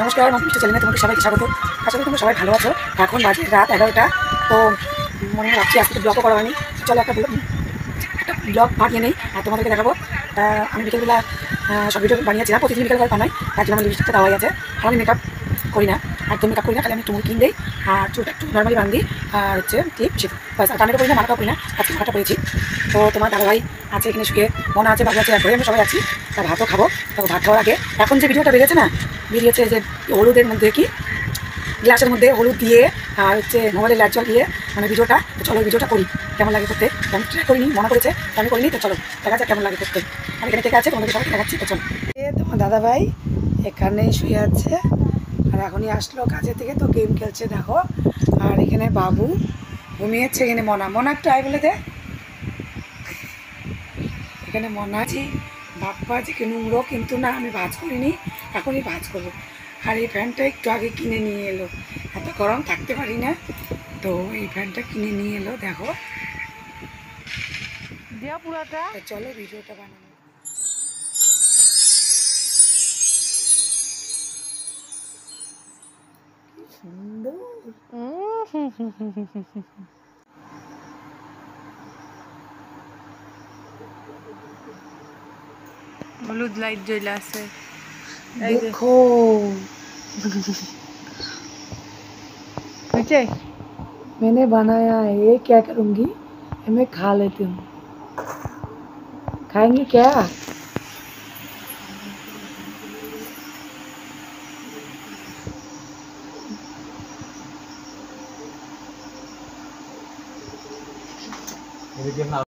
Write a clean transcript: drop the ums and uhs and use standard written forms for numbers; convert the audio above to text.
নমস্কার, আমি মিষ্টি চ্যানেলে তোমাকে সবাইকে স্বাগত। আশা করি তোমরা সবাই ভালো আছো। এখন বাজে রাত 11টা। তো মনে ভাবছি আজকে ব্লগও করা হয়নি, চলো একটা ব্লগ বানিয়ে নেই আর তোমাদেরকে দেখাবো। আমি বিকেলবেলা সব ভিডিও বানিয়েছিলাম, প্রতিদিন বিকেলবেলা বানাই, তার জন্য আমার লিপস্টিকটা দেওয়া আছে। আর আমি মেকআপ করি না, একদম মেকআপ করি না, খালি আমি চুল কিন দিই আর চুলটা একটু নর্মালি বান দিই আর হচ্ছে টিপ সেতু বাস। আর কানেরও করি না, মাথাটাও করি না, আজকে মাথাটা করেছি। তো তোমার দাদাভাই আছে এখানে শুয়ে, মনে আছে বাবু আছে, একবারে আমরা সবাই আছি। তা ভাতও খাবো। তো ভাত খাওয়ার আগে এখন যে ভিডিওটা বেরিয়েছে না, বেরিয়েছে যে হলুদের মধ্যে কি গ্লাসের মধ্যে হলুদ দিয়ে আর হচ্ছে মোবাইলের লাইট জল দিয়ে মানে ভিডিওটা, তো চলো ভিডিওটা করি, কেমন লাগে করতে। আমি ট্রাই করিনি, মনে করেছে আমি করিনি, তো চলো দেখা যাক কেমন লাগে করতে। আমি এখানে থেকে আছে, তোমাদের সবাই দেখাচ্ছি, তো চলো। তোমার দাদাভাই এখানেই শুয়ে আছে আর এখনই আসলো কাজের থেকে, তো গেম খেলছে দেখো। আর এখানে বাবু ঘুমিয়েছে, এখানে মনা একটু আয় বলে দে। এখানে মনা আছি বাপ্পা যে নোংরো, কিন্তু না আমি ভাজ করিনি, এখনই ভাজ করবো। আর এই ফ্যানটা একটু আগে কিনে নিয়ে এলো, এত গরম থাকতে পারি না, তো এই ফ্যানটা কিনে নিয়ে এলো দেখো। দেওয়া পুরাটা, চলো ভিডিওটা বানাবো। কি সুন্দর। হলুদ লাইট জ্বলে আছে देखो मैंने बनाया है, ये क्या करूँगी, मैं खा लेती हूँ। खाएंगे क्या?